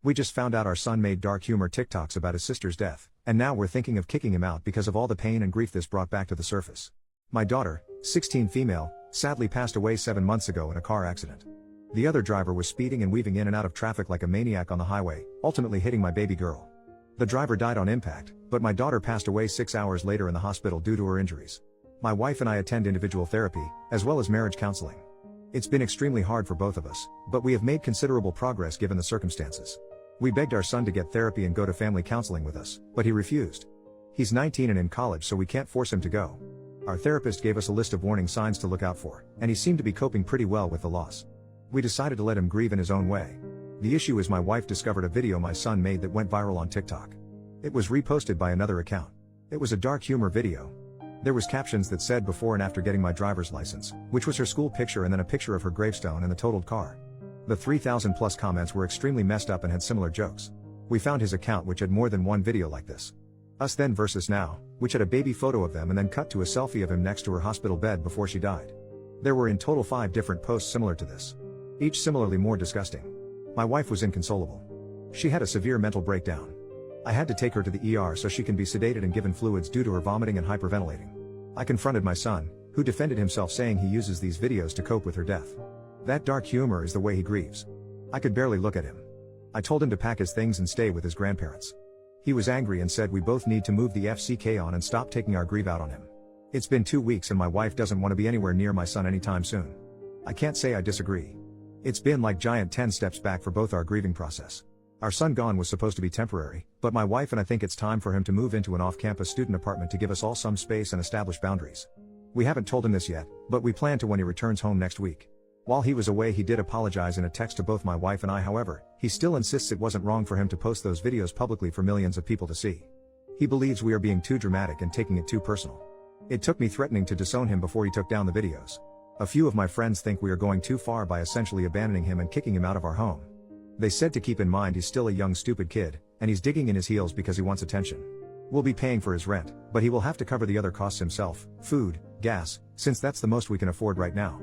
We just found out our son made dark humor TikToks about his sister's death, and now we're thinking of kicking him out because of all the pain and grief this brought back to the surface. My daughter, 16 female, sadly passed away 7 months ago in a car accident. The other driver was speeding and weaving in and out of traffic like a maniac on the highway, ultimately hitting my baby girl. The driver died on impact, but my daughter passed away 6 hours later in the hospital due to her injuries. My wife and I attend individual therapy, as well as marriage counseling. It's been extremely hard for both of us, but we have made considerable progress given the circumstances. We begged our son to get therapy and go to family counseling with us, but he refused. He's 19 and in college, so we can't force him to go. Our therapist gave us a list of warning signs to look out for, and he seemed to be coping pretty well with the loss. We decided to let him grieve in his own way. The issue is my wife discovered a video my son made that went viral on TikTok. It was reposted by another account. It was a dark humor video. There was captions that said before and after getting my driver's license, which was her school picture, and then a picture of her gravestone and the totaled car. The 3,000 plus comments were extremely messed up and had similar jokes. We found his account, which had more than one video like this. Us Then versus Now, which had a baby photo of them and then cut to a selfie of him next to her hospital bed before she died. There were in total 5 different posts similar to this, each similarly more disgusting. My wife was inconsolable. She had a severe mental breakdown. I had to take her to the ER so she can be sedated and given fluids due to her vomiting and hyperventilating. I confronted my son, who defended himself saying he uses these videos to cope with her death. That dark humor is the way he grieves. I could barely look at him. I told him to pack his things and stay with his grandparents. He was angry and said we both need to move the FCK on and stop taking our grief out on him. It's been 2 weeks and my wife doesn't want to be anywhere near my son anytime soon. I can't say I disagree. It's been like giant 10 steps back for both our grieving process. Our son gone was supposed to be temporary, but my wife and I think it's time for him to move into an off-campus student apartment to give us all some space and establish boundaries. We haven't told him this yet, but we plan to when he returns home next week. While he was away, he did apologize in a text to both my wife and I. However, he still insists it wasn't wrong for him to post those videos publicly for millions of people to see. He believes we are being too dramatic and taking it too personal. It took me threatening to disown him before he took down the videos. A few of my friends think we are going too far by essentially abandoning him and kicking him out of our home. They said to keep in mind he's still a young stupid kid, and he's digging in his heels because he wants attention. We'll be paying for his rent, but he will have to cover the other costs himself, food, gas, since that's the most we can afford right now.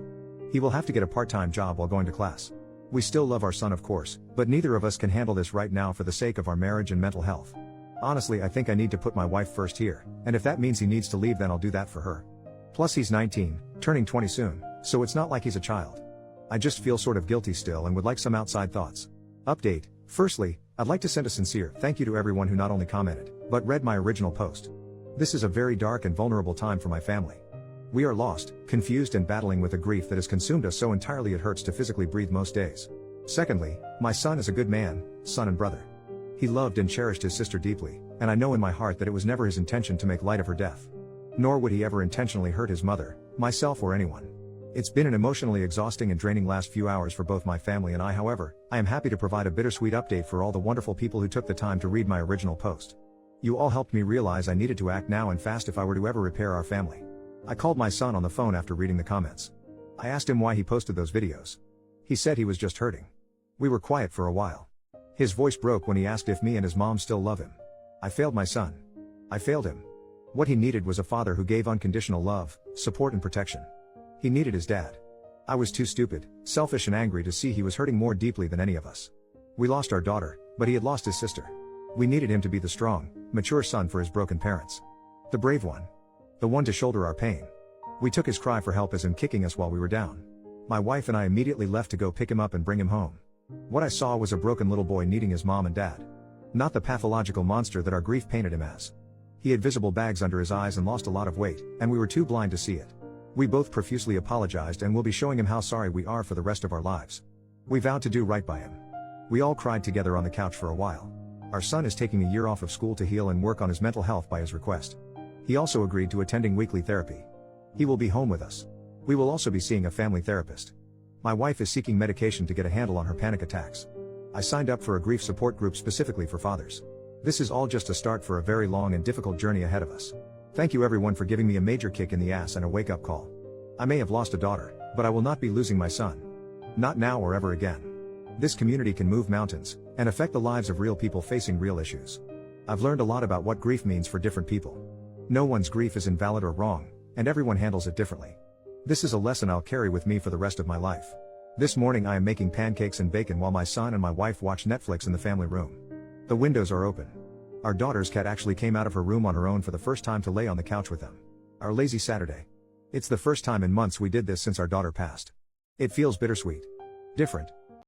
He will have to get a part-time job while going to class. We still love our son, of course, but neither of us can handle this right now for the sake of our marriage and mental health. Honestly, I think I need to put my wife first here, and if that means he needs to leave, then I'll do that for her. Plus he's 19, turning 20 soon, so it's not like he's a child. I just feel sort of guilty still and would like some outside thoughts. Update. Firstly, I'd like to send a sincere thank you to everyone who not only commented, but read my original post. This is a very dark and vulnerable time for my family. We are lost, confused and battling with a grief that has consumed us so entirely it hurts to physically breathe most days. Secondly, my son is a good man, son and brother. He loved and cherished his sister deeply, and I know in my heart that it was never his intention to make light of her death. Nor would he ever intentionally hurt his mother, myself or anyone. It's been an emotionally exhausting and draining last few hours for both my family and I. However, I am happy to provide a bittersweet update for all the wonderful people who took the time to read my original post. You all helped me realize I needed to act now and fast if I were to ever repair our family. I called my son on the phone after reading the comments. I asked him why he posted those videos. He said he was just hurting. We were quiet for a while. His voice broke when he asked if me and his mom still love him. I failed my son. I failed him. What he needed was a father who gave unconditional love, support and protection. He needed his dad. I was too stupid, selfish and angry to see he was hurting more deeply than any of us. We lost our daughter, but he had lost his sister. We needed him to be the strong, mature son for his broken parents. The brave one. The one to shoulder our pain. We took his cry for help as him kicking us while we were down. My wife and I immediately left to go pick him up and bring him home. What I saw was a broken little boy needing his mom and dad. Not the pathological monster that our grief painted him as. He had visible bags under his eyes and lost a lot of weight, and we were too blind to see it. We both profusely apologized and will be showing him how sorry we are for the rest of our lives. We vowed to do right by him. We all cried together on the couch for a while. Our son is taking a year off of school to heal and work on his mental health by his request. He also agreed to attending weekly therapy. He will be home with us. We will also be seeing a family therapist. My wife is seeking medication to get a handle on her panic attacks. I signed up for a grief support group specifically for fathers. This is all just a start for a very long and difficult journey ahead of us. Thank you everyone for giving me a major kick in the ass and a wake-up call. I may have lost a daughter, but I will not be losing my son. Not now or ever again. This community can move mountains, and affect the lives of real people facing real issues. I've learned a lot about what grief means for different people. No one's grief is invalid or wrong, and everyone handles it differently. This is a lesson I'll carry with me for the rest of my life. This morning I am making pancakes and bacon while my son and my wife watch Netflix in the family room. The windows are open. Our daughter's cat actually came out of her room on her own for the first time to lay on the couch with them. Our lazy Saturday. It's the first time in months we did this since our daughter passed. It feels bittersweet. Different.